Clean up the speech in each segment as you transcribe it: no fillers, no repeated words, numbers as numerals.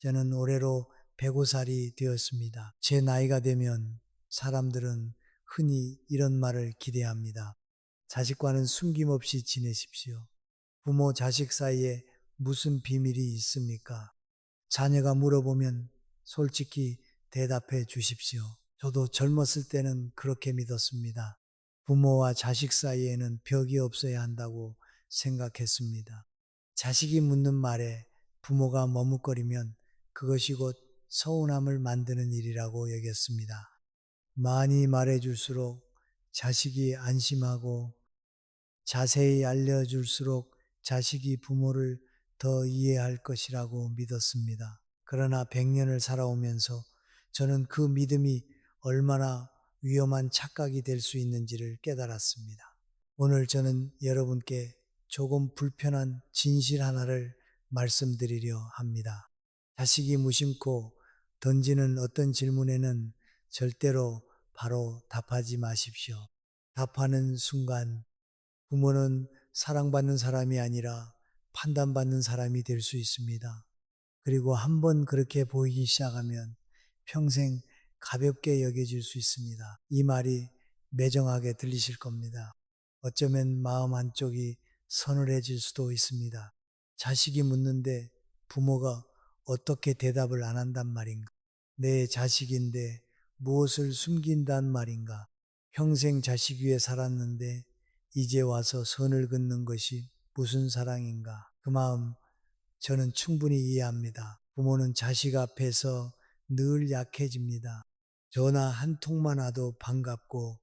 저는 올해로 105살이 되었습니다. 제 나이가 되면 사람들은 흔히 이런 말을 기대합니다. 자식과는 숨김없이 지내십시오. 부모 자식 사이에 무슨 비밀이 있습니까? 자녀가 물어보면 솔직히 대답해 주십시오. 저도 젊었을 때는 그렇게 믿었습니다. 부모와 자식 사이에는 벽이 없어야 한다고 생각했습니다. 자식이 묻는 말에 부모가 머뭇거리면 그것이 곧 서운함을 만드는 일이라고 여겼습니다. 많이 말해줄수록 자식이 안심하고 자세히 알려줄수록 자식이 부모를 더 이해할 것이라고 믿었습니다. 그러나 100년을 살아오면서 저는 그 믿음이 얼마나 위험한 착각이 될 수 있는지를 깨달았습니다. 오늘 저는 여러분께 조금 불편한 진실 하나를 말씀드리려 합니다. 자식이 무심코 던지는 어떤 질문에는 절대로 바로 답하지 마십시오. 답하는 순간 부모는 사랑받는 사람이 아니라 판단받는 사람이 될 수 있습니다. 그리고 한번 그렇게 보이기 시작하면 평생 가볍게 여겨질 수 있습니다. 이 말이 매정하게 들리실 겁니다. 어쩌면 마음 한쪽이 서늘해질 수도 있습니다. 자식이 묻는데 부모가 어떻게 대답을 안 한단 말인가? 내 자식인데 무엇을 숨긴단 말인가? 평생 자식 위에 살았는데 이제 와서 선을 긋는 것이 무슨 사랑인가? 그 마음 저는 충분히 이해합니다. 부모는 자식 앞에서 늘 약해집니다. 전화 한 통만 와도 반갑고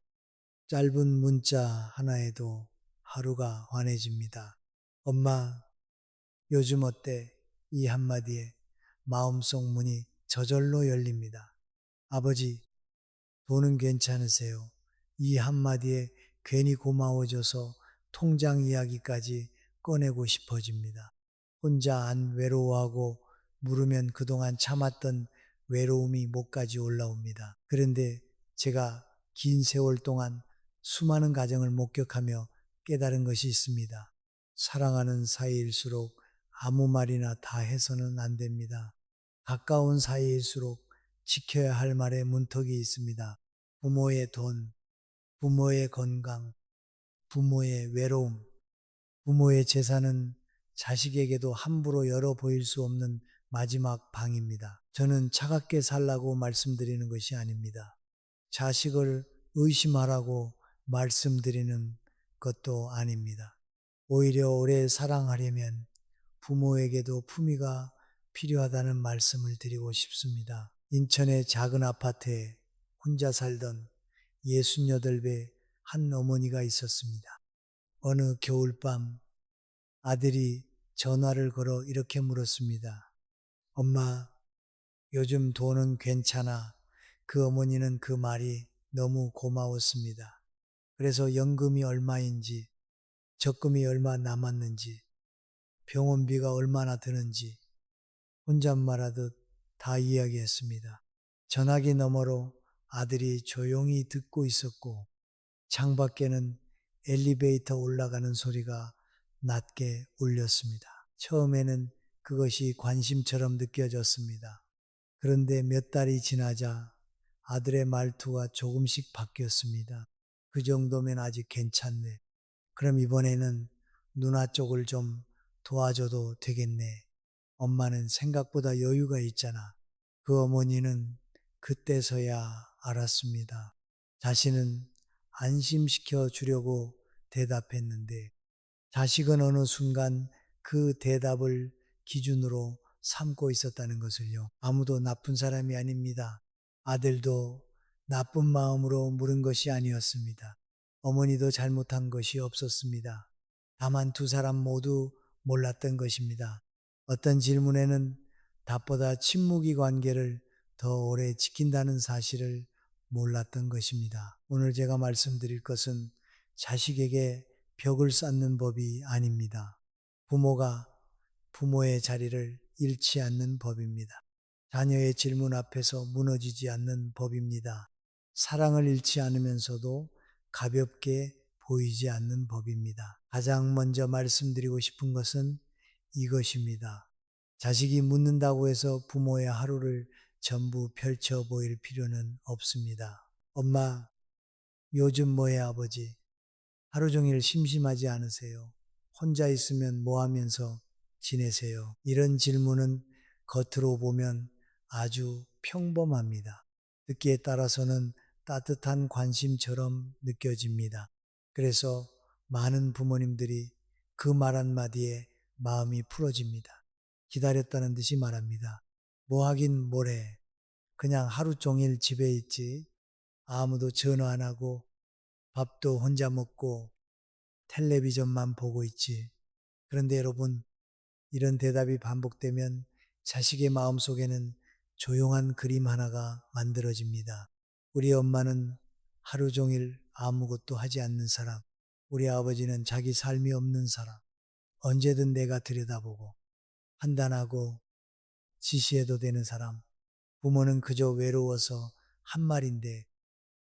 짧은 문자 하나에도 하루가 환해집니다. 엄마, 요즘 어때? 이 한마디에 마음속 문이 저절로 열립니다. 아버지, 돈은 괜찮으세요? 이 한마디에 괜히 고마워져서 통장 이야기까지 꺼내고 싶어집니다. 혼자 안 외로워하고 물으면 그동안 참았던 외로움이 목까지 올라옵니다. 그런데 제가 긴 세월 동안 수많은 가정을 목격하며 깨달은 것이 있습니다. 사랑하는 사이일수록 아무 말이나 다 해서는 안 됩니다. 가까운 사이일수록 지켜야 할 말에 문턱이 있습니다. 부모의 돈, 부모의 건강, 부모의 외로움, 부모의 재산은 자식에게도 함부로 열어 보일 수 없는 마지막 방입니다. 저는 차갑게 살라고 말씀드리는 것이 아닙니다. 자식을 의심하라고 말씀드리는 것도 아닙니다. 오히려 오래 사랑하려면 부모에게도 품위가 필요하다는 말씀을 드리고 싶습니다. 인천의 작은 아파트에 혼자 살던 68배 한 어머니가 있었습니다. 어느 겨울밤 아들이 전화를 걸어 이렇게 물었습니다. 엄마, 요즘 돈은 괜찮아? 그 어머니는 그 말이 너무 고마웠습니다. 그래서 연금이 얼마인지, 적금이 얼마 남았는지, 병원비가 얼마나 드는지 혼잣말하듯 다 이야기했습니다. 전화기 너머로 아들이 조용히 듣고 있었고 창밖에는 엘리베이터 올라가는 소리가 낮게 울렸습니다. 처음에는 그것이 관심처럼 느껴졌습니다. 그런데 몇 달이 지나자 아들의 말투가 조금씩 바뀌었습니다. 그 정도면 아직 괜찮네. 그럼 이번에는 누나 쪽을 좀 도와줘도 되겠네. 엄마는 생각보다 여유가 있잖아. 그 어머니는 그때서야 알았습니다. 자신은 안심시켜 주려고 대답했는데 자식은 어느 순간 그 대답을 기준으로 삼고 있었다는 것을요. 아무도 나쁜 사람이 아닙니다. 아들도 나쁜 마음으로 물은 것이 아니었습니다. 어머니도 잘못한 것이 없었습니다. 다만 두 사람 모두 몰랐던 것입니다. 어떤 질문에는 답보다 침묵이 관계를 더 오래 지킨다는 사실을 몰랐던 것입니다. 오늘 제가 말씀드릴 것은 자식에게 벽을 쌓는 법이 아닙니다. 부모가 부모의 자리를 잃지 않는 법입니다. 자녀의 질문 앞에서 무너지지 않는 법입니다. 사랑을 잃지 않으면서도 가볍게 보이지 않는 법입니다. 가장 먼저 말씀드리고 싶은 것은 이것입니다. 자식이 묻는다고 해서 부모의 하루를 전부 펼쳐 보일 필요는 없습니다. 엄마, 요즘 뭐해 아버지? 하루 종일 심심하지 않으세요? 혼자 있으면 뭐 하면서 지내세요? 이런 질문은 겉으로 보면 아주 평범합니다. 듣기에 따라서는 따뜻한 관심처럼 느껴집니다. 그래서 많은 부모님들이 그 말 한마디에 마음이 풀어집니다. 기다렸다는 듯이 말합니다. 뭐 하긴 뭐래. 그냥 하루 종일 집에 있지. 아무도 전화 안 하고 밥도 혼자 먹고 텔레비전만 보고 있지. 그런데 여러분, 이런 대답이 반복되면 자식의 마음속에는 조용한 그림 하나가 만들어집니다. 우리 엄마는 하루 종일 아무것도 하지 않는 사람, 우리 아버지는 자기 삶이 없는 사람, 언제든 내가 들여다보고 판단하고 지시해도 되는 사람, 부모는 그저 외로워서 한 말인데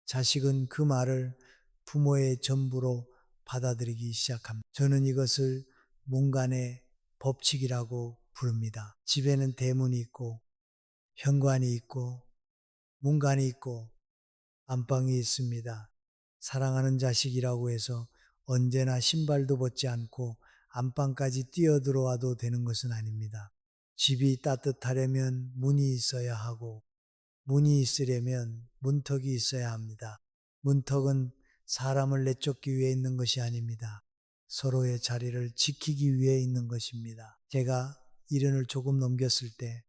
자식은 그 말을 부모의 전부로 받아들이기 시작합니다. 저는 이것을 문간의 법칙이라고 부릅니다. 집에는 대문이 있고 현관이 있고 문간이 있고 안방이 있습니다. 사랑하는 자식이라고 해서 언제나 신발도 벗지 않고 안방까지 뛰어들어와도 되는 것은 아닙니다. 집이 따뜻하려면 문이 있어야 하고 문이 있으려면 문턱이 있어야 합니다. 문턱은 사람을 내쫓기 위해 있는 것이 아닙니다. 서로의 자리를 지키기 위해 있는 것입니다. 제가 이른을 조금 넘겼을 때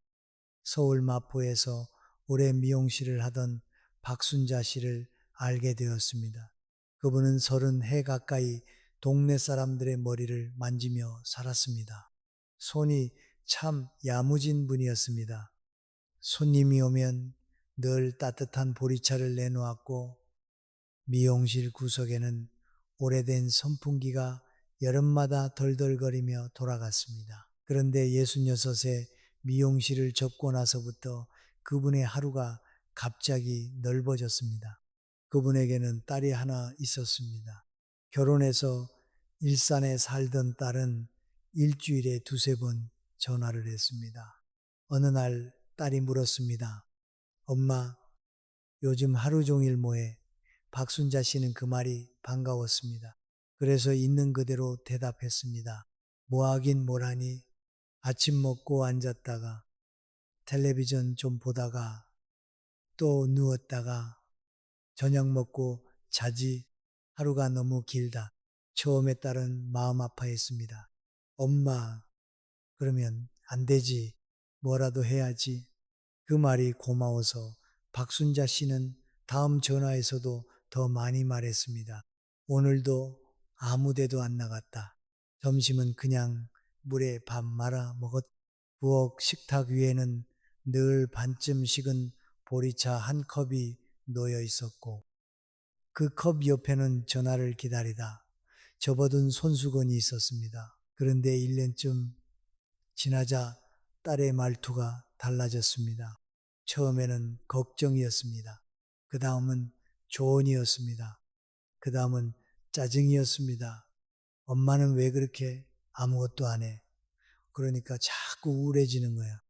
서울 마포에서 오래 미용실을 하던 박순자 씨를 알게 되었습니다. 그분은 30해 가까이 동네 사람들의 머리를 만지며 살았습니다. 손이 참 야무진 분이었습니다. 손님이 오면 늘 따뜻한 보리차를 내놓았고 미용실 구석에는 오래된 선풍기가 여름마다 덜덜거리며 돌아갔습니다. 그런데 66세 미용실을 접고 나서부터 그분의 하루가 갑자기 넓어졌습니다. 그분에게는 딸이 하나 있었습니다. 결혼해서 일산에 살던 딸은 일주일에 두세 번 전화를 했습니다. 어느 날 딸이 물었습니다. 엄마, 요즘 하루 종일 뭐해? 박순자 씨는 그 말이 반가웠습니다. 그래서 있는 그대로 대답했습니다. 뭐 하긴 뭘 하니? 아침 먹고 앉았다가 텔레비전 좀 보다가 또 누웠다가 저녁 먹고 자지. 하루가 너무 길다. 처음에 딸은 마음 아파했습니다. 엄마, 그러면 안 되지. 뭐라도 해야지. 그 말이 고마워서 박순자 씨는 다음 전화에서도 더 많이 말했습니다. 오늘도 아무 데도 안 나갔다. 점심은 그냥 물에 밥 말아 먹었. 부엌 식탁 위에는 늘 반쯤 식은 보리차 한 컵이 놓여 있었고 그 컵 옆에는 전화를 기다리다 접어둔 손수건이 있었습니다. 그런데 1년쯤 지나자 딸의 말투가 달라졌습니다. 처음에는 걱정이었습니다. 그 다음은 조언이었습니다. 그 다음은 짜증이었습니다. 엄마는 왜 그렇게 아무것도 안 해? 그러니까 자꾸 우울해지는 거야.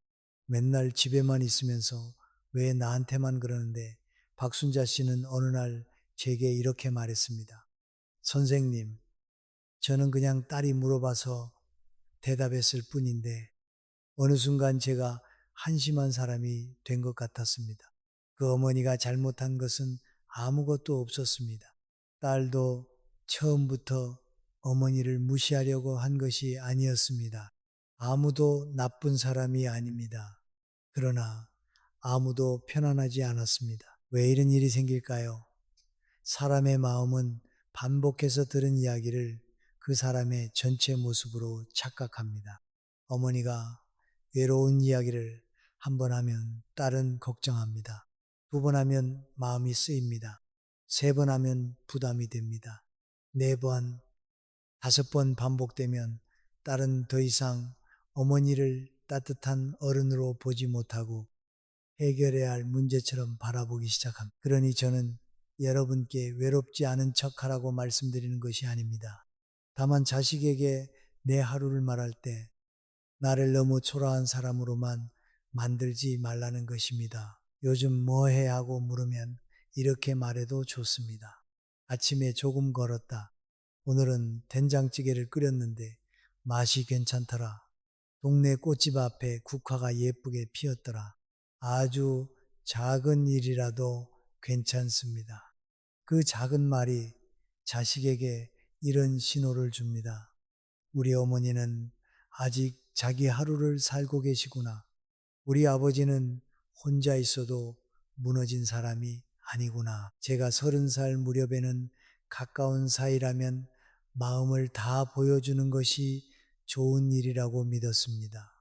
맨날 집에만 있으면서 왜 나한테만 그러는데 박순자 씨는 어느 날 제게 이렇게 말했습니다. 선생님, 저는 그냥 딸이 물어봐서 대답했을 뿐인데 어느 순간 제가 한심한 사람이 된 것 같았습니다. 그 어머니가 잘못한 것은 아무것도 없었습니다. 딸도 처음부터 어머니를 무시하려고 한 것이 아니었습니다. 아무도 나쁜 사람이 아닙니다. 그러나 아무도 편안하지 않았습니다. 왜 이런 일이 생길까요? 사람의 마음은 반복해서 들은 이야기를 그 사람의 전체 모습으로 착각합니다. 어머니가 외로운 이야기를 한 번 하면 딸은 걱정합니다. 2번 하면 마음이 쓰입니다. 3번 하면 부담이 됩니다. 4번, 5번 반복되면 딸은 더 이상 어머니를 따뜻한 어른으로 보지 못하고 해결해야 할 문제처럼 바라보기 시작합니다. 그러니 저는 여러분께 외롭지 않은 척하라고 말씀드리는 것이 아닙니다. 다만 자식에게 내 하루를 말할 때 나를 너무 초라한 사람으로만 만들지 말라는 것입니다. 요즘 뭐 해? 하고 물으면 이렇게 말해도 좋습니다. 아침에 조금 걸었다. 오늘은 된장찌개를 끓였는데 맛이 괜찮더라. 동네 꽃집 앞에 국화가 예쁘게 피었더라. 아주 작은 일이라도 괜찮습니다. 그 작은 말이 자식에게 이런 신호를 줍니다. 우리 어머니는 아직 자기 하루를 살고 계시구나. 우리 아버지는 혼자 있어도 무너진 사람이 아니구나. 제가 30살 무렵에는 가까운 사이라면 마음을 다 보여주는 것이 좋은 일이라고 믿었습니다.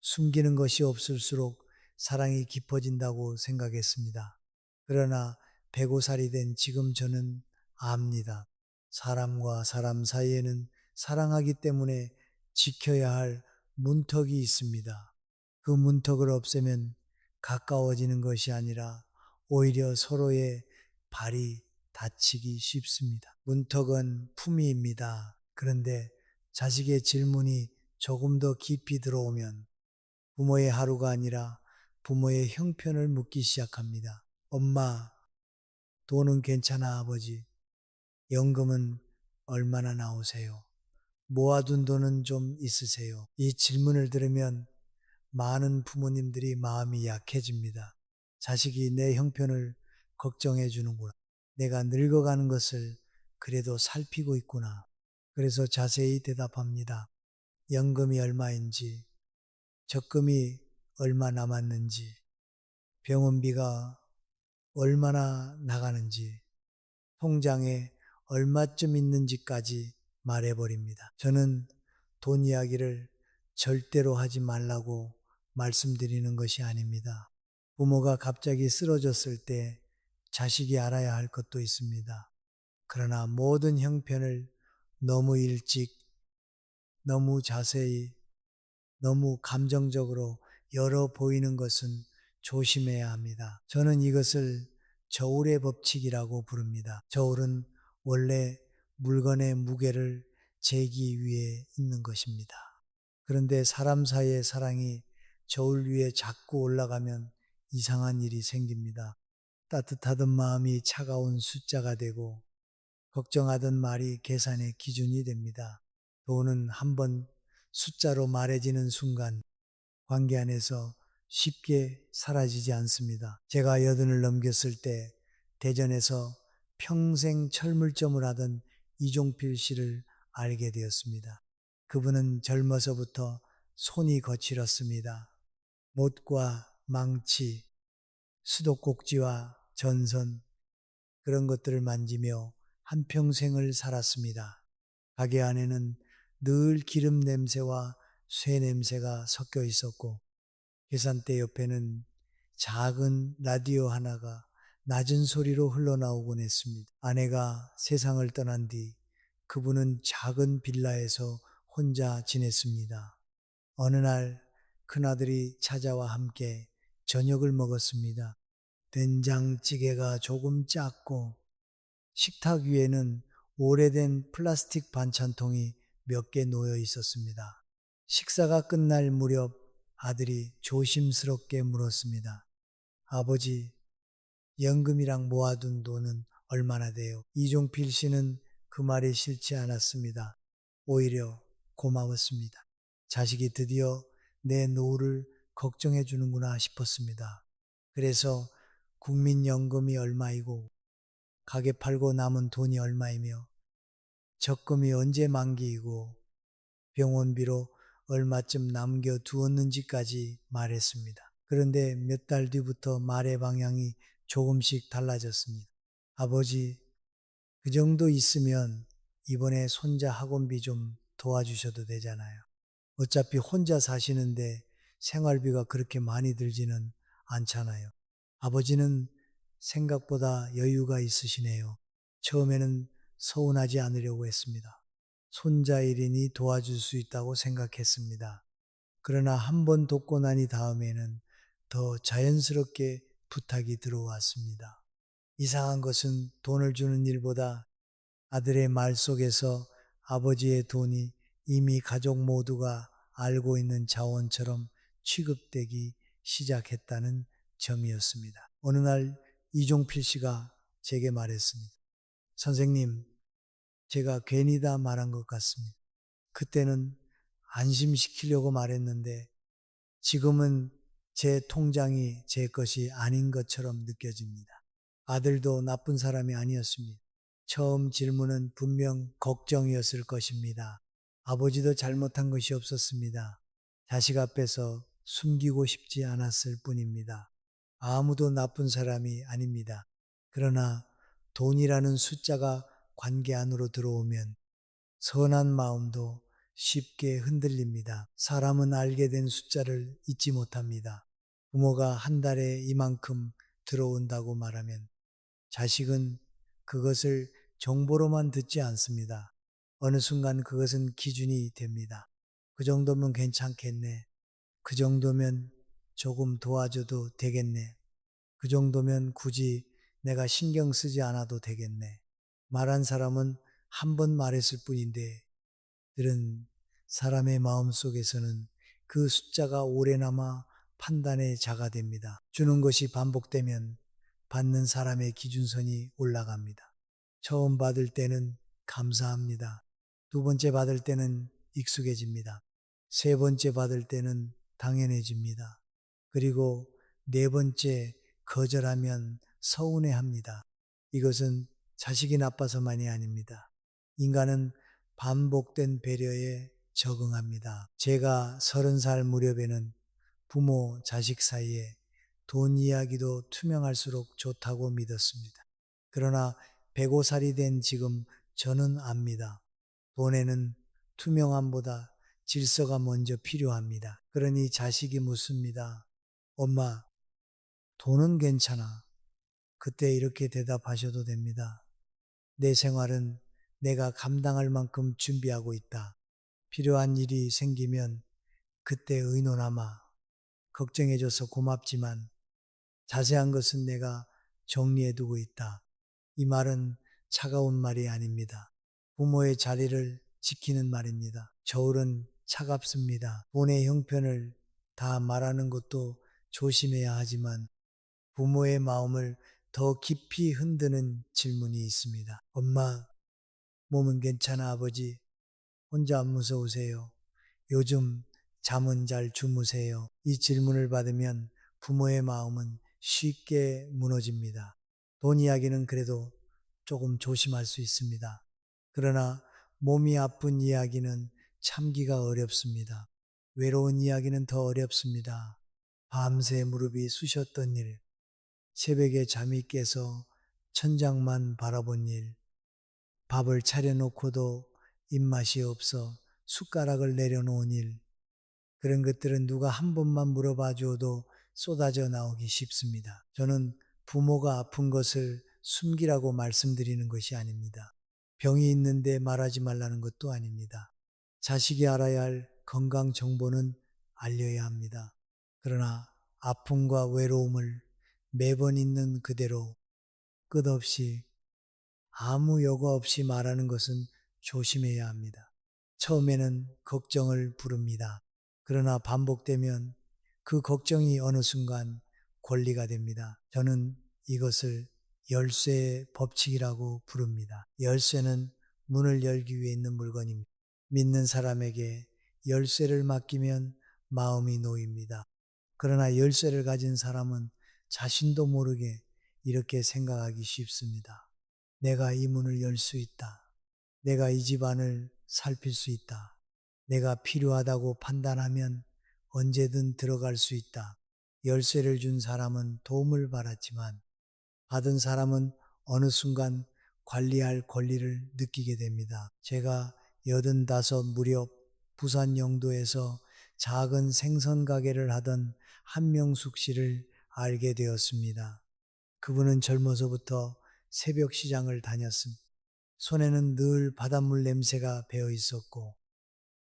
숨기는 것이 없을수록 사랑이 깊어진다고 생각했습니다. 그러나 105살이 된 지금 저는 압니다. 사람과 사람 사이에는 사랑하기 때문에 지켜야 할 문턱이 있습니다. 그 문턱을 없애면 가까워지는 것이 아니라 오히려 서로의 발이 다치기 쉽습니다. 문턱은 품위입니다. 그런데 자식의 질문이 조금 더 깊이 들어오면 부모의 하루가 아니라 부모의 형편을 묻기 시작합니다. 엄마, 돈은 괜찮아, 아버지. 연금은 얼마나 나오세요? 모아둔 돈은 좀 있으세요? 이 질문을 들으면 많은 부모님들이 마음이 약해집니다. 자식이 내 형편을 걱정해 주는구나. 내가 늙어가는 것을 그래도 살피고 있구나. 그래서 자세히 대답합니다. 연금이 얼마인지, 적금이 얼마 남았는지, 병원비가 얼마나 나가는지, 통장에 얼마쯤 있는지까지 말해버립니다. 저는 돈 이야기를 절대로 하지 말라고 말씀드리는 것이 아닙니다. 부모가 갑자기 쓰러졌을 때 자식이 알아야 할 것도 있습니다. 그러나 모든 형편을 너무 일찍, 너무 자세히, 너무 감정적으로 열어 보이는 것은 조심해야 합니다. 저는 이것을 저울의 법칙이라고 부릅니다. 저울은 원래 물건의 무게를 재기 위해 있는 것입니다. 그런데 사람 사이의 사랑이 저울 위에 자꾸 올라가면 이상한 일이 생깁니다. 따뜻하던 마음이 차가운 숫자가 되고 걱정하던 말이 계산의 기준이 됩니다. 돈은 한번 숫자로 말해지는 순간 관계 안에서 쉽게 사라지지 않습니다. 제가 80을 넘겼을 때 대전에서 평생 철물점을 하던 이종필 씨를 알게 되었습니다. 그분은 젊어서부터 손이 거칠었습니다. 못과 망치, 수도꼭지와 전선, 그런 것들을 만지며 한평생을 살았습니다. 가게 안에는 늘 기름 냄새와 쇠 냄새가 섞여 있었고 계산대 옆에는 작은 라디오 하나가 낮은 소리로 흘러나오곤 했습니다. 아내가 세상을 떠난 뒤 그분은 작은 빌라에서 혼자 지냈습니다. 어느 날 큰아들이 찾아와 함께 저녁을 먹었습니다. 된장찌개가 조금 작고 식탁 위에는 오래된 플라스틱 반찬통이 몇 개 놓여 있었습니다. 식사가 끝날 무렵 아들이 조심스럽게 물었습니다. 아버지, 연금이랑 모아둔 돈은 얼마나 돼요? 이종필 씨는 그 말이 싫지 않았습니다. 오히려 고마웠습니다. 자식이 드디어 내 노후를 걱정해 주는구나 싶었습니다. 그래서 국민연금이 얼마이고 가게 팔고 남은 돈이 얼마이며 적금이 언제 만기이고 병원비로 얼마쯤 남겨두었는지까지 말했습니다. 그런데 몇 달 뒤부터 말의 방향이 조금씩 달라졌습니다. 아버지, 그 정도 있으면 이번에 손자 학원비 좀 도와주셔도 되잖아요. 어차피 혼자 사시는데 생활비가 그렇게 많이 들지는 않잖아요. 아버지는 생각보다 여유가 있으시네요. 처음에는 서운하지 않으려고 했습니다. 손자 일이니 도와줄 수 있다고 생각했습니다. 그러나 한 번 돕고 나니 다음에는 더 자연스럽게 부탁이 들어왔습니다. 이상한 것은 돈을 주는 일보다 아들의 말 속에서 아버지의 돈이 이미 가족 모두가 알고 있는 자원처럼 취급되기 시작했다는 점이었습니다. 어느 날 이종필 씨가 제게 말했습니다. 선생님, 제가 괜히 다 말한 것 같습니다. 그때는 안심시키려고 말했는데 지금은 제 통장이 제 것이 아닌 것처럼 느껴집니다. 아들도 나쁜 사람이 아니었습니다. 처음 질문은 분명 걱정이었을 것입니다. 아버지도 잘못한 것이 없었습니다. 자식 앞에서 숨기고 싶지 않았을 뿐입니다. 아무도 나쁜 사람이 아닙니다. 그러나 돈이라는 숫자가 관계 안으로 들어오면 선한 마음도 쉽게 흔들립니다. 사람은 알게 된 숫자를 잊지 못합니다. 부모가 한 달에 이만큼 들어온다고 말하면 자식은 그것을 정보로만 듣지 않습니다. 어느 순간 그것은 기준이 됩니다. 그 정도면 괜찮겠네. 그 정도면 조금 도와줘도 되겠네. 그 정도면 굳이 내가 신경 쓰지 않아도 되겠네. 말한 사람은 한 번 말했을 뿐인데 들은 사람의 마음 속에서는 그 숫자가 오래남아 판단의 자가 됩니다. 주는 것이 반복되면 받는 사람의 기준선이 올라갑니다. 처음 받을 때는 감사합니다. 두 번째 받을 때는 익숙해집니다. 세 번째 받을 때는 당연해집니다. 그리고 네 번째 거절하면 서운해합니다. 이것은 자식이 나빠서만이 아닙니다. 인간은 반복된 배려에 적응합니다. 제가 30살 무렵에는 부모, 자식 사이에 돈 이야기도 투명할수록 좋다고 믿었습니다. 그러나 105살이 된 지금 저는 압니다. 돈에는 투명함보다 질서가 먼저 필요합니다. 그러니 자식이 묻습니다. 엄마, 돈은 괜찮아. 그때 이렇게 대답하셔도 됩니다. 내 생활은 내가 감당할 만큼 준비하고 있다. 필요한 일이 생기면 그때 의논하마. 걱정해줘서 고맙지만 자세한 것은 내가 정리해두고 있다. 이 말은 차가운 말이 아닙니다. 부모의 자리를 지키는 말입니다. 저울은 차갑습니다. 돈의 형편을 다 말하는 것도 조심해야 하지만 부모의 마음을 더 깊이 흔드는 질문이 있습니다. 엄마, 몸은 괜찮아, 아버지? 혼자 안 무서우세요? 요즘 잠은 잘 주무세요? 이 질문을 받으면 부모의 마음은 쉽게 무너집니다. 돈 이야기는 그래도 조금 조심할 수 있습니다. 그러나 몸이 아픈 이야기는 참기가 어렵습니다. 외로운 이야기는 더 어렵습니다. 밤새 무릎이 쑤셨던 일, 새벽에 잠이 깨서 천장만 바라본 일, 밥을 차려놓고도 입맛이 없어 숟가락을 내려놓은 일, 그런 것들은 누가 한 번만 물어봐 줘도 쏟아져 나오기 쉽습니다. 저는 부모가 아픈 것을 숨기라고 말씀드리는 것이 아닙니다. 병이 있는데 말하지 말라는 것도 아닙니다. 자식이 알아야 할 건강 정보는 알려야 합니다. 그러나 아픔과 외로움을 매번 있는 그대로 끝없이 아무 여과 없이 말하는 것은 조심해야 합니다. 처음에는 걱정을 부릅니다. 그러나 반복되면 그 걱정이 어느 순간 권리가 됩니다. 저는 이것을 열쇠의 법칙이라고 부릅니다. 열쇠는 문을 열기 위해 있는 물건입니다. 믿는 사람에게 열쇠를 맡기면 마음이 놓입니다. 그러나 열쇠를 가진 사람은 자신도 모르게 이렇게 생각하기 쉽습니다. 내가 이 문을 열 수 있다. 내가 이 집안을 살필 수 있다. 내가 필요하다고 판단하면 언제든 들어갈 수 있다. 열쇠를 준 사람은 도움을 받았지만 받은 사람은 어느 순간 관리할 권리를 느끼게 됩니다. 제가 85 무렵 부산 영도에서 작은 생선 가게를 하던 한명숙 씨를 알게 되었습니다. 그분은 젊어서부터 새벽 시장을 다녔습니다. 손에는 늘 바닷물 냄새가 배어 있었고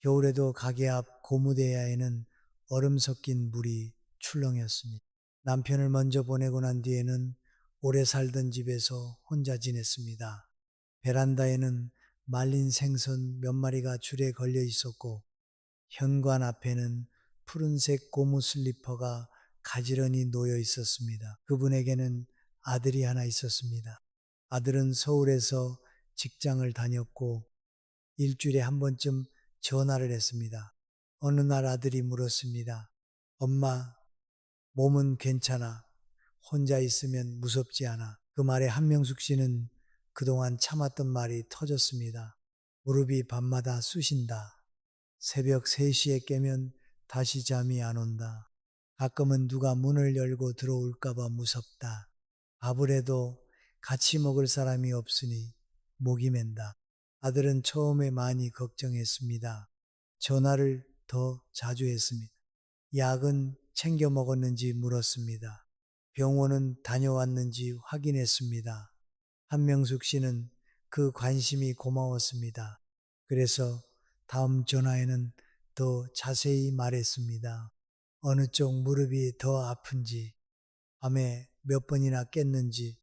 겨울에도 가게 앞 고무대야에는 얼음 섞인 물이 출렁였습니다. 남편을 먼저 보내고 난 뒤에는 오래 살던 집에서 혼자 지냈습니다. 베란다에는 말린 생선 몇 마리가 줄에 걸려 있었고 현관 앞에는 푸른색 고무 슬리퍼가 가지런히 놓여 있었습니다. 그분에게는 아들이 하나 있었습니다. 아들은 서울에서 직장을 다녔고 일주일에 한 번쯤 전화를 했습니다. 어느 날 아들이 물었습니다. 엄마, 몸은 괜찮아? 혼자 있으면 무섭지 않아? 그 말에 한명숙 씨는 그동안 참았던 말이 터졌습니다. 무릎이 밤마다 쑤신다. 새벽 3시에 깨면 다시 잠이 안 온다. 가끔은 누가 문을 열고 들어올까봐 무섭다. 밥을 해도 같이 먹을 사람이 없으니 목이 맨다. 아들은 처음에 많이 걱정했습니다. 전화를 더 자주 했습니다. 약은 챙겨 먹었는지 물었습니다. 병원은 다녀왔는지 확인했습니다. 한명숙 씨는 그 관심이 고마웠습니다. 그래서 다음 전화에는 더 자세히 말했습니다. 어느 쪽 무릎이 더 아픈지, 밤에 몇 번이나 깼는지,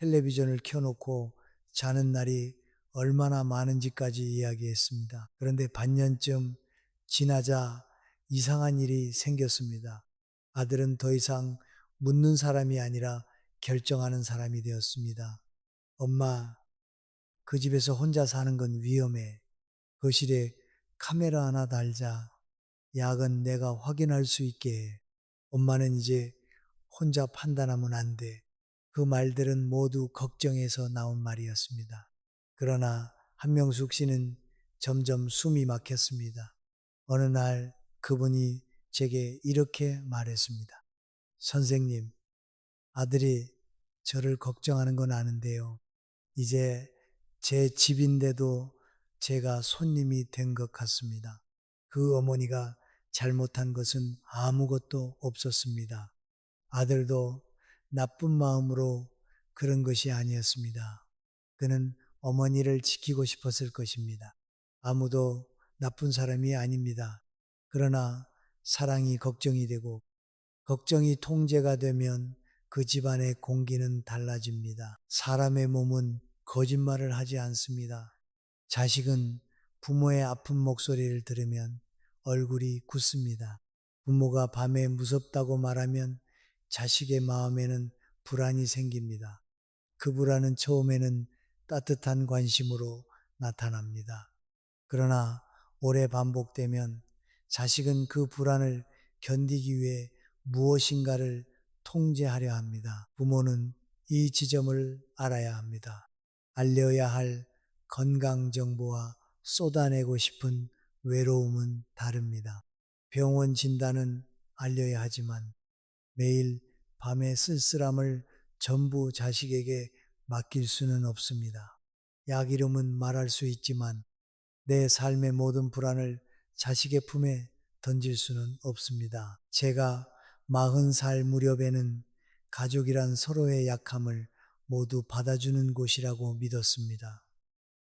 텔레비전을 켜놓고 자는 날이 얼마나 많은지까지 이야기했습니다. 그런데 반년쯤 지나자 이상한 일이 생겼습니다. 아들은 더 이상 묻는 사람이 아니라 결정하는 사람이 되었습니다. 엄마, 그 집에서 혼자 사는 건 위험해. 거실에 카메라 하나 달자. 약은 내가 확인할 수 있게 해. 엄마는 이제 혼자 판단하면 안 돼. 그 말들은 모두 걱정해서 나온 말이었습니다. 그러나 한명숙 씨는 점점 숨이 막혔습니다. 어느 날 그분이 제게 이렇게 말했습니다. 선생님, 아들이 저를 걱정하는 건 아는데요. 이제 제 집인데도 제가 손님이 된 것 같습니다. 그 어머니가 잘못한 것은 아무것도 없었습니다. 아들도 나쁜 마음으로 그런 것이 아니었습니다. 그는 어머니를 지키고 싶었을 것입니다. 아무도 나쁜 사람이 아닙니다. 그러나 사랑이 걱정이 되고 걱정이 통제가 되면 그 집안의 공기는 달라집니다. 사람의 몸은 거짓말을 하지 않습니다. 자식은 부모의 아픈 목소리를 들으면 얼굴이 굳습니다. 부모가 밤에 무섭다고 말하면 자식의 마음에는 불안이 생깁니다. 그 불안은 처음에는 따뜻한 관심으로 나타납니다. 그러나 오래 반복되면 자식은 그 불안을 견디기 위해 무엇인가를 통제하려 합니다. 부모는 이 지점을 알아야 합니다. 알려야 할 건강 정보와 쏟아내고 싶은 외로움은 다릅니다. 병원 진단은 알려야 하지만 매일 밤의 쓸쓸함을 전부 자식에게 맡길 수는 없습니다. 약 이름은 말할 수 있지만 내 삶의 모든 불안을 자식의 품에 던질 수는 없습니다. 제가 40살 무렵에는 가족이란 서로의 약함을 모두 받아주는 곳이라고 믿었습니다.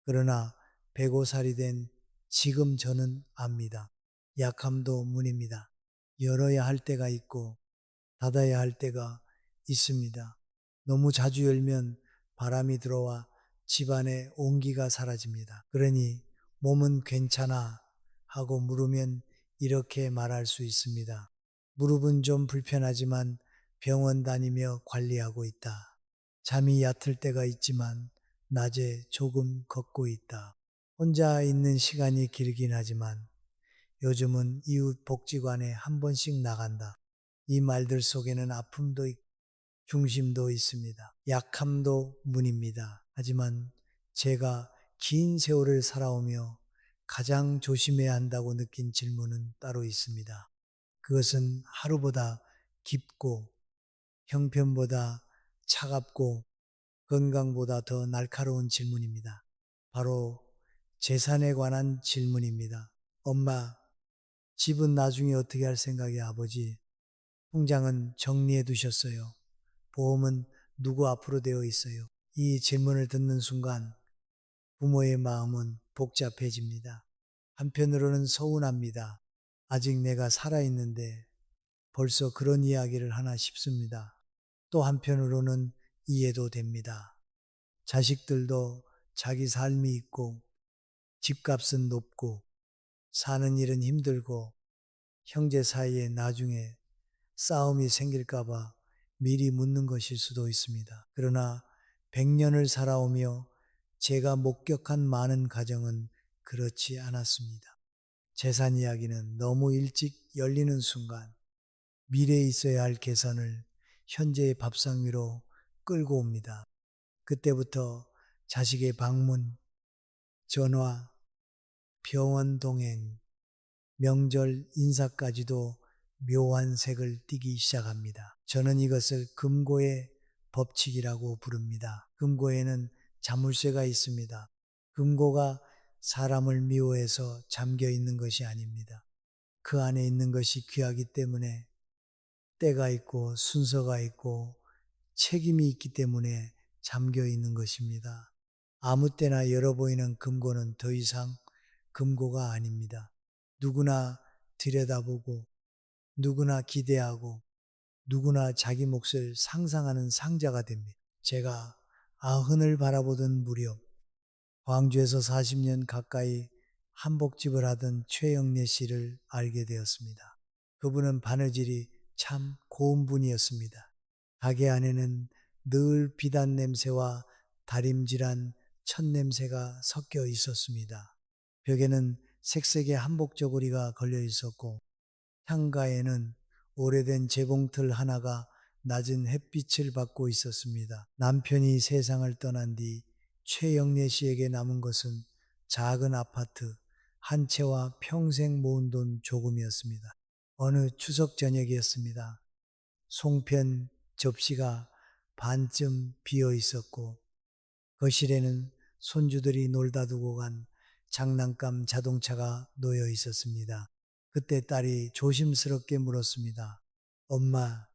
그러나 105살이 된 지금 저는 압니다. 약함도 문입니다. 열어야 할 때가 있고 닫아야 할 때가 있습니다. 너무 자주 열면 바람이 들어와 집안의 온기가 사라집니다. 그러니 몸은 괜찮아 하고 물으면 이렇게 말할 수 있습니다. 무릎은 좀 불편하지만 병원 다니며 관리하고 있다. 잠이 얕을 때가 있지만 낮에 조금 걷고 있다. 혼자 있는 시간이 길긴 하지만 요즘은 이웃 복지관에 한 번씩 나간다. 이 말들 속에는 아픔도 있고 중심도 있습니다. 약함도 문입니다. 하지만 제가 긴 세월을 살아오며 가장 조심해야 한다고 느낀 질문은 따로 있습니다. 그것은 하루보다 깊고 형편보다 차갑고 건강보다 더 날카로운 질문입니다. 바로 재산에 관한 질문입니다. 엄마, 집은 나중에 어떻게 할 생각이야, 아버지? 통장은 정리해 두셨어요. 보험은 누구 앞으로 되어 있어요. 이 질문을 듣는 순간 부모의 마음은 복잡해집니다. 한편으로는 서운합니다. 아직 내가 살아있는데 벌써 그런 이야기를 하나 싶습니다. 또 한편으로는 이해도 됩니다. 자식들도 자기 삶이 있고 집값은 높고 사는 일은 힘들고 형제 사이에 나중에 싸움이 생길까봐 미리 묻는 것일 수도 있습니다. 그러나 100년을 살아오며 제가 목격한 많은 가정은 그렇지 않았습니다. 재산 이야기는 너무 일찍 열리는 순간 미래에 있어야 할 계산을 현재의 밥상 위로 끌고 옵니다. 그때부터 자식의 방문, 전화, 병원 동행, 명절 인사까지도 묘한 색을 띠기 시작합니다. 저는 이것을 금고의 법칙이라고 부릅니다. 금고에는 자물쇠가 있습니다. 금고가 사람을 미워해서 잠겨 있는 것이 아닙니다. 그 안에 있는 것이 귀하기 때문에 때가 있고 순서가 있고 책임이 있기 때문에 잠겨 있는 것입니다. 아무 때나 열어 보이는 금고는 더 이상 금고가 아닙니다. 누구나 들여다보고 누구나 기대하고 누구나 자기 몫을 상상하는 상자가 됩니다. 제가 아흔을 바라보던 무렵 광주에서 40년 가까이 한복집을 하던 최영래 씨를 알게 되었습니다. 그분은 바느질이 참 고운 분이었습니다. 가게 안에는 늘 비단 냄새와 다림질한 첫 냄새가 섞여 있었습니다. 벽에는 색색의 한복 저고리가 걸려 있었고 창가에는 오래된 재봉틀 하나가 낮은 햇빛을 받고 있었습니다. 남편이 세상을 떠난 뒤 최영래 씨에게 남은 것은 작은 아파트 한 채와 평생 모은 돈 조금이었습니다. 어느 추석 저녁이었습니다. 송편 접시가 반쯤 비어 있었고 거실에는 손주들이 놀다 두고 간 장난감 자동차가 놓여 있었습니다. 그때 딸이 조심스럽게 물었습니다. 엄마,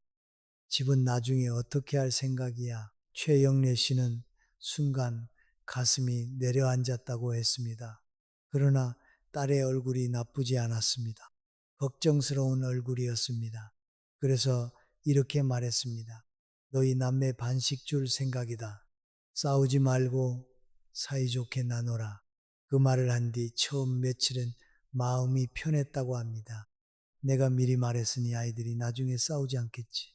집은 나중에 어떻게 할 생각이야? 최영래 씨는 순간 가슴이 내려앉았다고 했습니다. 그러나 딸의 얼굴이 나쁘지 않았습니다. 걱정스러운 얼굴이었습니다. 그래서 이렇게 말했습니다. 너희 남매 반씩 줄 생각이다. 싸우지 말고 사이좋게 나눠라. 그 말을 한 뒤 처음 며칠은 마음이 편했다고 합니다. 내가 미리 말했으니 아이들이 나중에 싸우지 않겠지.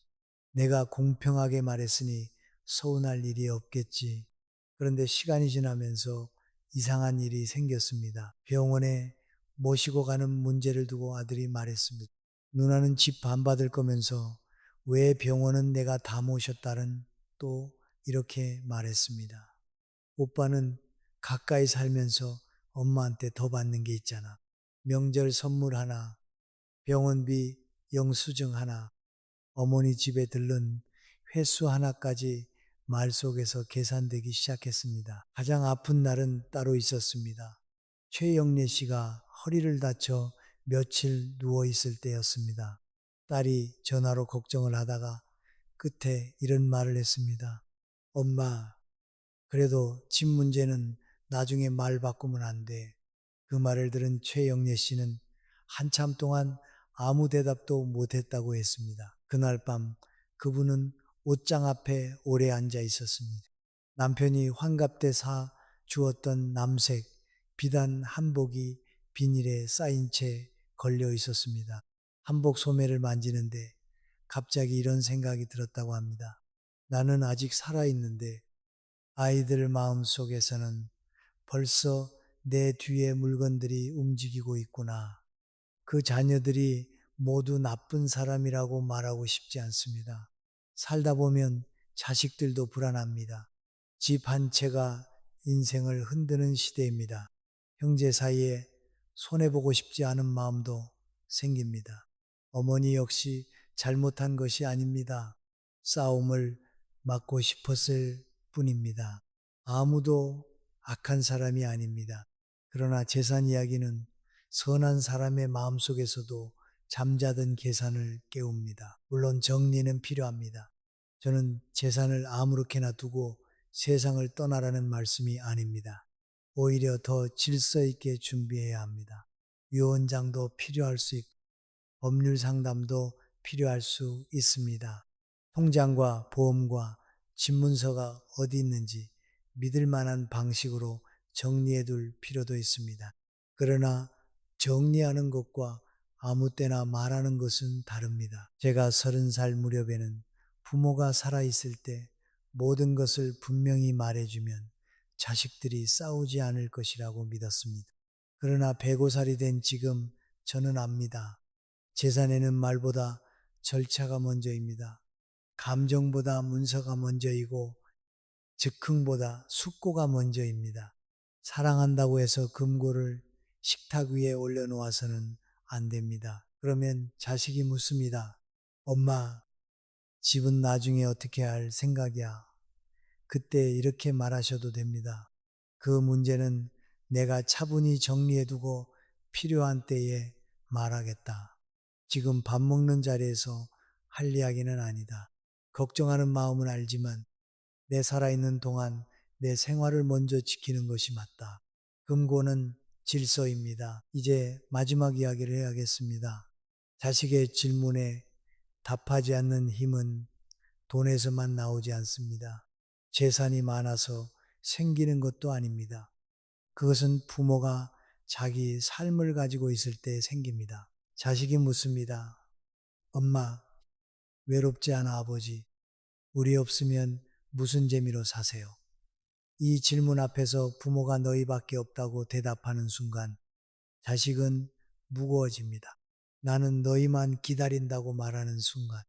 내가 공평하게 말했으니 서운할 일이 없겠지. 그런데 시간이 지나면서 이상한 일이 생겼습니다. 병원에 모시고 가는 문제를 두고 아들이 말했습니다. 누나는 집 반받을 거면서 왜 병원은 내가 다 모셨다는 또 이렇게 말했습니다. 오빠는 가까이 살면서 엄마한테 더 받는 게 있잖아. 명절 선물 하나, 병원비 영수증 하나, 어머니 집에 들른 횟수 하나까지 말 속에서 계산되기 시작했습니다. 가장 아픈 날은 따로 있었습니다. 최영래 씨가 허리를 다쳐 며칠 누워 있을 때였습니다. 딸이 전화로 걱정을 하다가 끝에 이런 말을 했습니다. 엄마, 그래도 집 문제는 나중에 말 바꾸면 안 돼. 그 말을 들은 최영래 씨는 한참 동안 아무 대답도 못했다고 했습니다. 그날 밤 그분은 옷장 앞에 오래 앉아 있었습니다. 남편이 환갑 때 사 주었던 남색 비단 한복이 비닐에 쌓인 채 걸려 있었습니다. 한복 소매를 만지는데 갑자기 이런 생각이 들었다고 합니다. 나는 아직 살아있는데 아이들 마음 속에서는 벌써 내 뒤에 물건들이 움직이고 있구나. 그 자녀들이 모두 나쁜 사람이라고 말하고 싶지 않습니다. 살다 보면 자식들도 불안합니다. 집 한 채가 인생을 흔드는 시대입니다. 형제 사이에 손해보고 싶지 않은 마음도 생깁니다. 어머니 역시 잘못한 것이 아닙니다. 싸움을 막고 싶었을 뿐입니다. 아무도 악한 사람이 아닙니다. 그러나 재산 이야기는 선한 사람의 마음속에서도 잠자던 계산을 깨웁니다. 물론 정리는 필요합니다. 저는 재산을 아무렇게나 두고 세상을 떠나라는 말씀이 아닙니다. 오히려 더 질서 있게 준비해야 합니다. 위원장도 필요할 수 있고 법률 상담도 필요할 수 있습니다. 통장과 보험과 집문서가 어디 있는지 믿을 만한 방식으로 정리해 둘 필요도 있습니다. 그러나 정리하는 것과 아무 때나 말하는 것은 다릅니다. 제가 30살 무렵에는 부모가 살아있을 때 모든 것을 분명히 말해주면 자식들이 싸우지 않을 것이라고 믿었습니다. 그러나 105살이 된 지금 저는 압니다. 재산에는 말보다 절차가 먼저입니다. 감정보다 문서가 먼저이고 즉흥보다 숙고가 먼저입니다. 사랑한다고 해서 금고를 식탁 위에 올려놓아서는 안 됩니다. 그러면 자식이 묻습니다. 엄마, 집은 나중에 어떻게 할 생각이야? 그때 이렇게 말하셔도 됩니다. 그 문제는 내가 차분히 정리해두고 필요한 때에 말하겠다. 지금 밥 먹는 자리에서 할 이야기는 아니다. 걱정하는 마음은 알지만 내 살아있는 동안 내 생활을 먼저 지키는 것이 맞다. 금고는 질서입니다. 이제 마지막 이야기를 해야겠습니다. 자식의 질문에 답하지 않는 힘은 돈에서만 나오지 않습니다. 재산이 많아서 생기는 것도 아닙니다. 그것은 부모가 자기 삶을 가지고 있을 때 생깁니다. 자식이 묻습니다. 엄마, 외롭지 않아 아버지? 우리 없으면 무슨 재미로 사세요? 이 질문 앞에서 부모가 너희밖에 없다고 대답하는 순간 자식은 무거워집니다. 나는 너희만 기다린다고 말하는 순간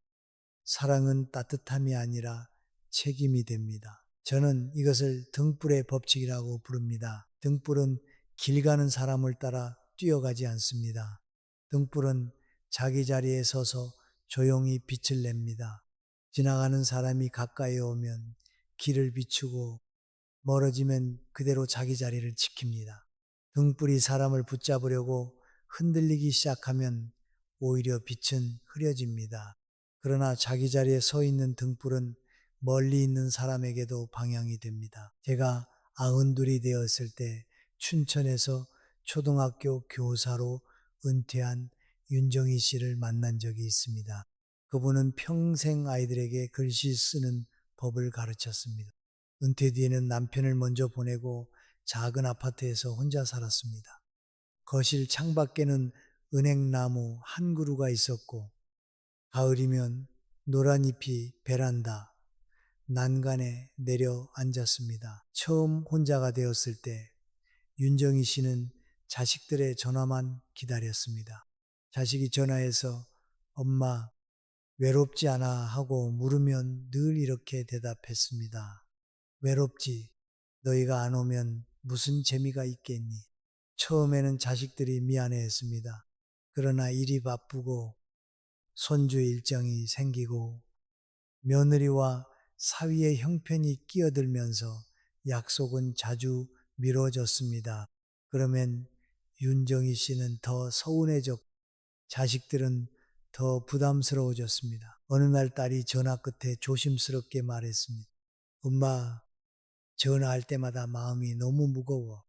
사랑은 따뜻함이 아니라 책임이 됩니다. 저는 이것을 등불의 법칙이라고 부릅니다. 등불은 길 가는 사람을 따라 뛰어가지 않습니다. 등불은 자기 자리에 서서 조용히 빛을 냅니다. 지나가는 사람이 가까이 오면 길을 비추고 멀어지면 그대로 자기 자리를 지킵니다. 등불이 사람을 붙잡으려고 흔들리기 시작하면 오히려 빛은 흐려집니다. 그러나 자기 자리에 서 있는 등불은 멀리 있는 사람에게도 방향이 됩니다. 제가 92이 되었을 때 춘천에서 초등학교 교사로 은퇴한 윤정희 씨를 만난 적이 있습니다. 그분은 평생 아이들에게 글씨 쓰는 법을 가르쳤습니다. 은퇴 뒤에는 남편을 먼저 보내고 작은 아파트에서 혼자 살았습니다. 거실 창밖에는 은행나무 한 그루가 있었고 가을이면 노란 잎이 베란다 난간에 내려 앉았습니다. 처음 혼자가 되었을 때 윤정희 씨는 자식들의 전화만 기다렸습니다. 자식이 전화해서 엄마 외롭지 않아 하고 물으면 늘 이렇게 대답했습니다. 외롭지. 너희가 안 오면 무슨 재미가 있겠니? 처음에는 자식들이 미안해했습니다. 그러나 일이 바쁘고 손주 일정이 생기고 며느리와 사위의 형편이 끼어들면서 약속은 자주 미뤄졌습니다. 그러면 윤정희 씨는 더 서운해졌고 자식들은 더 부담스러워졌습니다. 어느 날 딸이 전화 끝에 조심스럽게 말했습니다. 엄마, 전화할 때마다 마음이 너무 무거워.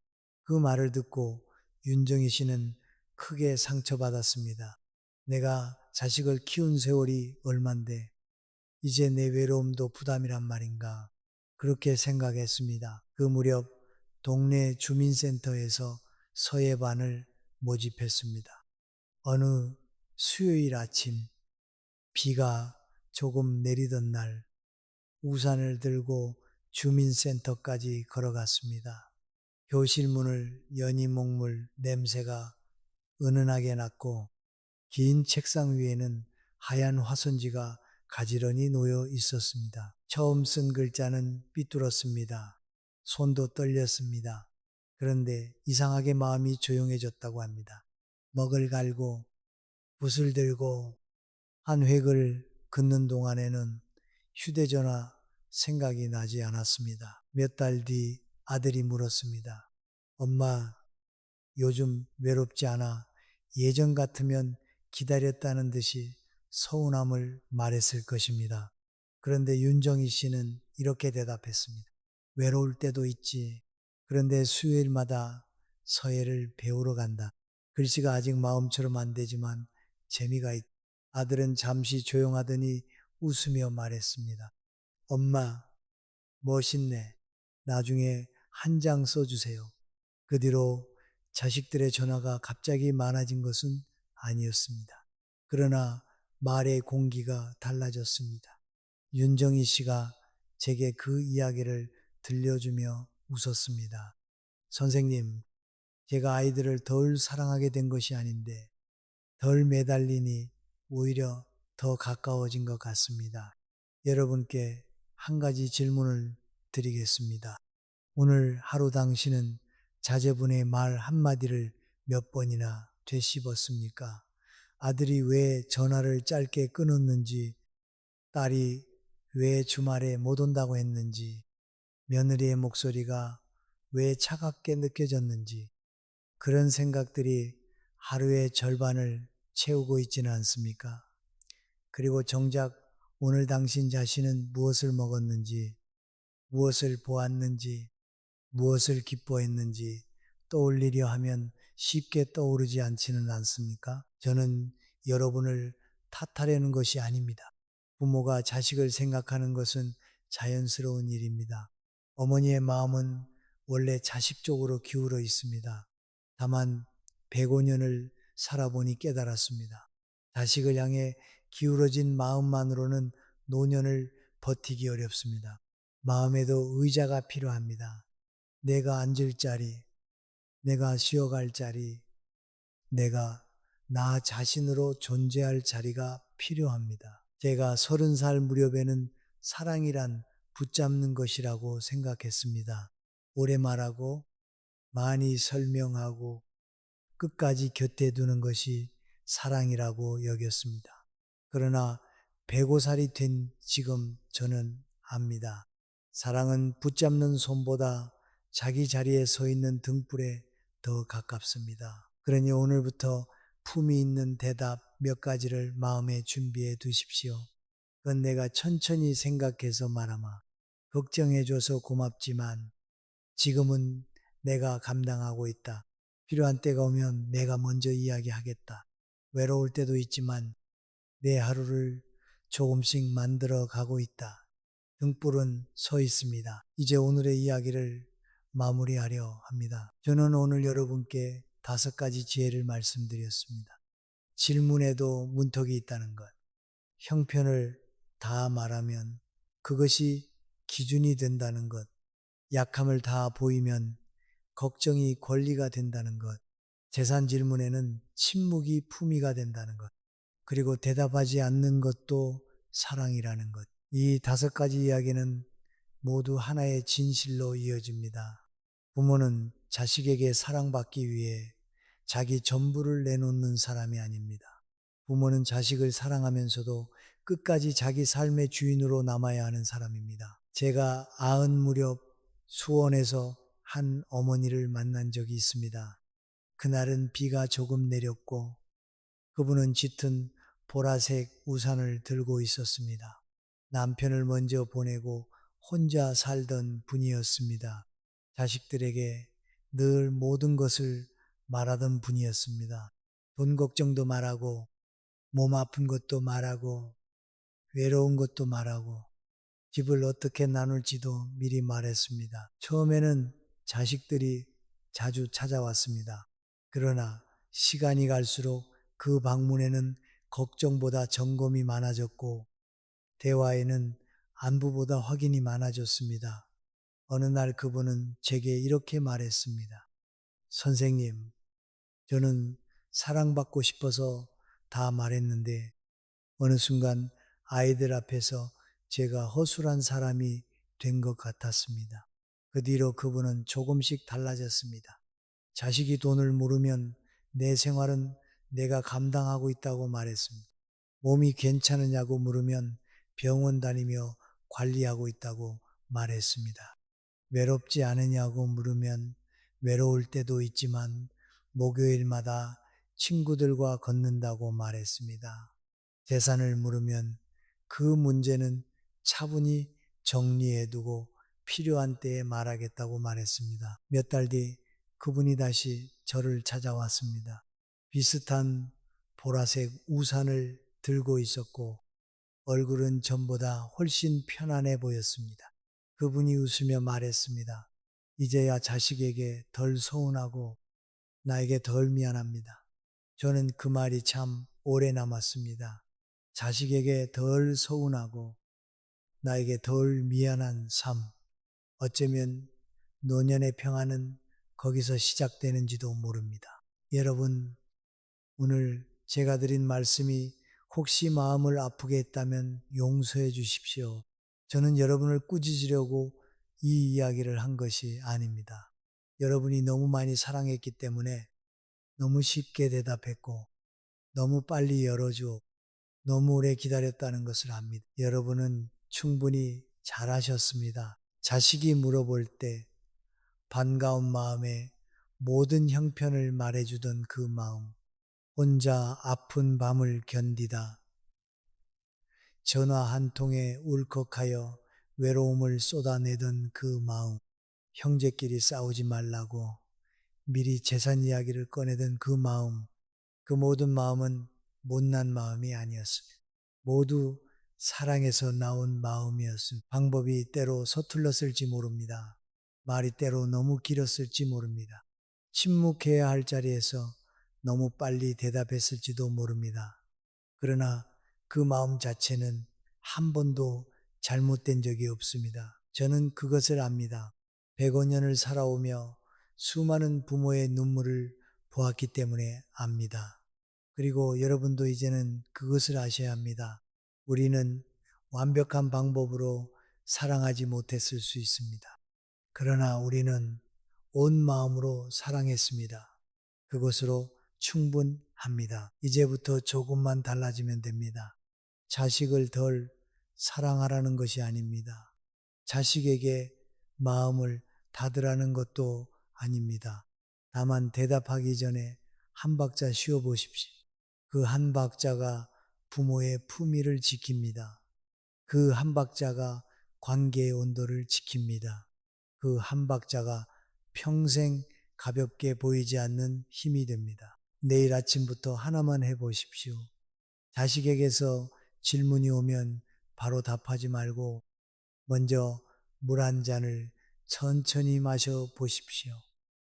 그 말을 듣고 윤정희 씨는 크게 상처받았습니다. 내가 자식을 키운 세월이 얼만데 이제 내 외로움도 부담이란 말인가. 그렇게 생각했습니다. 그 무렵 동네 주민센터에서 서예반을 모집했습니다. 어느 수요일 아침 비가 조금 내리던 날 우산을 들고 주민센터까지 걸어갔습니다. 교실 문을 여니 목물 냄새가 은은하게 났고 긴 책상 위에는 하얀 화선지가 가지런히 놓여 있었습니다. 처음 쓴 글자는 삐뚤었습니다. 손도 떨렸습니다. 그런데 이상하게 마음이 조용해졌다고 합니다. 먹을 갈고 붓을 들고 한 획을 긋는 동안에는 휴대전화 생각이 나지 않았습니다. 몇 달 뒤 아들이 물었습니다. 엄마, 요즘 외롭지 않아? 예전 같으면 기다렸다는 듯이 서운함을 말했을 것입니다. 그런데 윤정희 씨는 이렇게 대답했습니다. 외로울 때도 있지. 그런데 수요일마다 서예를 배우러 간다. 글씨가 아직 마음처럼 안 되지만 재미가 있다. 아들은 잠시 조용하더니 웃으며 말했습니다. 엄마, 멋있네. 나중에 한 장 써주세요. 그 뒤로 자식들의 전화가 갑자기 많아진 것은 아니었습니다. 그러나 말의 공기가 달라졌습니다. 윤정희 씨가 제게 그 이야기를 들려주며 웃었습니다. 선생님, 제가 아이들을 덜 사랑하게 된 것이 아닌데 덜 매달리니 오히려 더 가까워진 것 같습니다. 여러분께 한 가지 질문을 드리겠습니다. 오늘 하루 당신은 자제분의 말 한마디를 몇 번이나 되씹었습니까? 아들이 왜 전화를 짧게 끊었는지, 딸이 왜 주말에 못 온다고 했는지, 며느리의 목소리가 왜 차갑게 느껴졌는지, 그런 생각들이 하루의 절반을 채우고 있지는 않습니까? 그리고 정작 오늘 당신 자신은 무엇을 먹었는지, 무엇을 보았는지, 무엇을 기뻐했는지 떠올리려 하면 쉽게 떠오르지 않지는 않습니까? 저는 여러분을 탓하려는 것이 아닙니다. 부모가 자식을 생각하는 것은 자연스러운 일입니다. 어머니의 마음은 원래 자식 쪽으로 기울어 있습니다. 다만 105년을 살아보니 깨달았습니다. 자식을 향해 기울어진 마음만으로는 노년을 버티기 어렵습니다. 마음에도 의자가 필요합니다. 내가 앉을 자리, 내가 쉬어갈 자리, 내가 나 자신으로 존재할 자리가 필요합니다. 제가 30살 무렵에는 사랑이란 붙잡는 것이라고 생각했습니다. 오래 말하고 많이 설명하고 끝까지 곁에 두는 것이 사랑이라고 여겼습니다. 그러나 105살이 된 지금 저는 압니다. 사랑은 붙잡는 손보다 자기 자리에 서 있는 등불에 더 가깝습니다. 그러니 오늘부터 품이 있는 대답 몇 가지를 마음에 준비해 두십시오. 그건 내가 천천히 생각해서 말하마. 걱정해줘서 고맙지만 지금은 내가 감당하고 있다. 필요한 때가 오면 내가 먼저 이야기하겠다. 외로울 때도 있지만 내 하루를 조금씩 만들어 가고 있다. 등불은 서 있습니다. 이제 오늘의 이야기를 마무리하려 합니다. 저는 오늘 여러분께 5가지 지혜를 말씀드렸습니다. 질문에도 문턱이 있다는 것. 형편을 다 말하면 그것이 기준이 된다는 것. 약함을 다 보이면 걱정이 권리가 된다는 것. 재산 질문에는 침묵이 품위가 된다는 것. 그리고 대답하지 않는 것도 사랑이라는 것. 이 5가지 이야기는 모두 하나의 진실로 이어집니다. 부모는 자식에게 사랑받기 위해 자기 전부를 내놓는 사람이 아닙니다. 부모는 자식을 사랑하면서도 끝까지 자기 삶의 주인으로 남아야 하는 사람입니다. 제가 90 무렵 수원에서 한 어머니를 만난 적이 있습니다. 그날은 비가 조금 내렸고 그분은 짙은 보라색 우산을 들고 있었습니다. 남편을 먼저 보내고 혼자 살던 분이었습니다. 자식들에게 늘 모든 것을 말하던 분이었습니다. 돈 걱정도 말하고 몸 아픈 것도 말하고 외로운 것도 말하고 집을 어떻게 나눌지도 미리 말했습니다. 처음에는 자식들이 자주 찾아왔습니다. 그러나 시간이 갈수록 그 방문에는 걱정보다 점검이 많아졌고 대화에는 안부보다 확인이 많아졌습니다. 어느 날 그분은 제게 이렇게 말했습니다. 선생님, 저는 사랑받고 싶어서 다 말했는데 어느 순간 아이들 앞에서 제가 허술한 사람이 된 것 같았습니다. 그 뒤로 그분은 조금씩 달라졌습니다. 자식이 돈을 물으면 내 생활은 내가 감당하고 있다고 말했습니다. 몸이 괜찮으냐고 물으면 병원 다니며 관리하고 있다고 말했습니다. 외롭지 않으냐고 물으면 외로울 때도 있지만 목요일마다 친구들과 걷는다고 말했습니다. 재산을 물으면 그 문제는 차분히 정리해두고 필요한 때에 말하겠다고 말했습니다. 몇 달 뒤 그분이 다시 저를 찾아왔습니다. 비슷한 보라색 우산을 들고 있었고 얼굴은 전보다 훨씬 편안해 보였습니다. 그분이 웃으며 말했습니다. 이제야 자식에게 덜 서운하고 나에게 덜 미안합니다. 저는 그 말이 참 오래 남았습니다. 자식에게 덜 서운하고 나에게 덜 미안한 삶. 어쩌면 노년의 평안은 거기서 시작되는지도 모릅니다. 여러분, 오늘 제가 드린 말씀이 혹시 마음을 아프게 했다면 용서해 주십시오. 저는 여러분을 꾸짖으려고 이 이야기를 한 것이 아닙니다. 여러분이 너무 많이 사랑했기 때문에 너무 쉽게 대답했고 너무 빨리 열어주어 너무 오래 기다렸다는 것을 압니다. 여러분은 충분히 잘하셨습니다. 자식이 물어볼 때 반가운 마음에 모든 형편을 말해주던 그 마음, 혼자 아픈 밤을 견디다 전화 한 통에 울컥하여 외로움을 쏟아내던 그 마음, 형제끼리 싸우지 말라고 미리 재산 이야기를 꺼내던 그 마음, 그 모든 마음은 못난 마음이 아니었습니다. 모두 사랑에서 나온 마음이었습니다. 방법이 때로 서툴렀을지 모릅니다. 말이 때로 너무 길었을지 모릅니다. 침묵해야 할 자리에서 너무 빨리 대답했을지도 모릅니다. 그러나 그 마음 자체는 한 번도 잘못된 적이 없습니다. 저는 그것을 압니다. 105년을 살아오며 수많은 부모의 눈물을 보았기 때문에 압니다. 그리고 여러분도 이제는 그것을 아셔야 합니다. 우리는 완벽한 방법으로 사랑하지 못했을 수 있습니다. 그러나 우리는 온 마음으로 사랑했습니다. 그것으로 충분합니다. 이제부터 조금만 달라지면 됩니다. 자식을 덜 사랑하라는 것이 아닙니다. 자식에게 마음을 닫으라는 것도 아닙니다. 다만 대답하기 전에 한 박자 쉬어 보십시오. 그 한 박자가 부모의 품위를 지킵니다. 그 한 박자가 관계의 온도를 지킵니다. 그 한 박자가 평생 가볍게 보이지 않는 힘이 됩니다. 내일 아침부터 하나만 해보십시오. 자식에게서 질문이 오면 바로 답하지 말고 먼저 물 한 잔을 천천히 마셔 보십시오.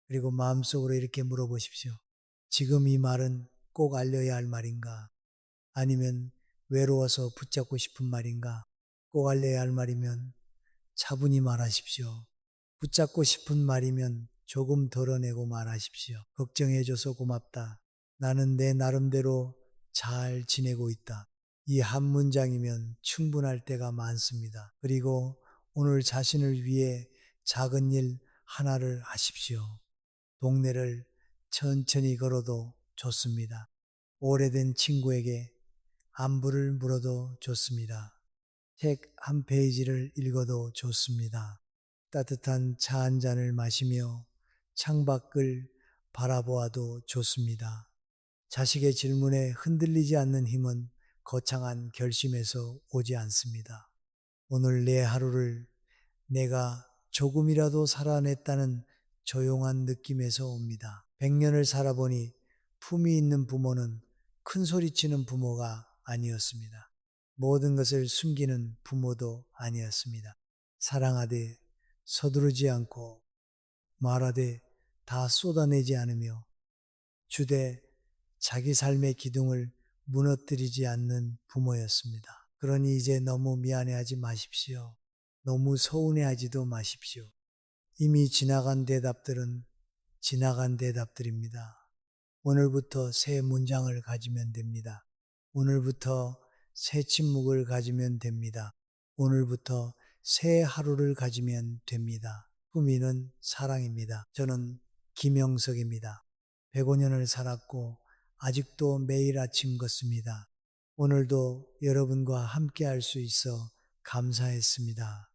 그리고 마음속으로 이렇게 물어보십시오. 지금 이 말은 꼭 알려야 할 말인가? 아니면 외로워서 붙잡고 싶은 말인가? 꼭 알려야 할 말이면 차분히 말하십시오. 붙잡고 싶은 말이면 조금 덜어내고 말하십시오. 걱정해줘서 고맙다. 나는 내 나름대로 잘 지내고 있다. 이 한 문장이면 충분할 때가 많습니다. 그리고 오늘 자신을 위해 작은 일 하나를 하십시오. 동네를 천천히 걸어도 좋습니다. 오래된 친구에게 안부를 물어도 좋습니다. 책 한 페이지를 읽어도 좋습니다. 따뜻한 차 한 잔을 마시며 창밖을 바라보아도 좋습니다. 자식의 질문에 흔들리지 않는 힘은 거창한 결심에서 오지 않습니다. 오늘 내 하루를 내가 조금이라도 살아냈다는 조용한 느낌에서 옵니다. 100년을 살아보니 품이 있는 부모는 큰 소리치는 부모가 아니었습니다. 모든 것을 숨기는 부모도 아니었습니다. 사랑하되 서두르지 않고 말하되 다 쏟아내지 않으며 주되 자기 삶의 기둥을 무너뜨리지 않는 부모였습니다. 그러니 이제 너무 미안해하지 마십시오. 너무 서운해하지도 마십시오. 이미 지나간 대답들은 지나간 대답들입니다. 오늘부터 새 문장을 가지면 됩니다. 오늘부터 새 침묵을 가지면 됩니다. 오늘부터 새 하루를 가지면 됩니다. 품위는 사랑입니다. 저는 김영석입니다. 105년을 살았고 아직도 매일 아침 걷습니다. 오늘도 여러분과 함께 할 수 있어 감사했습니다.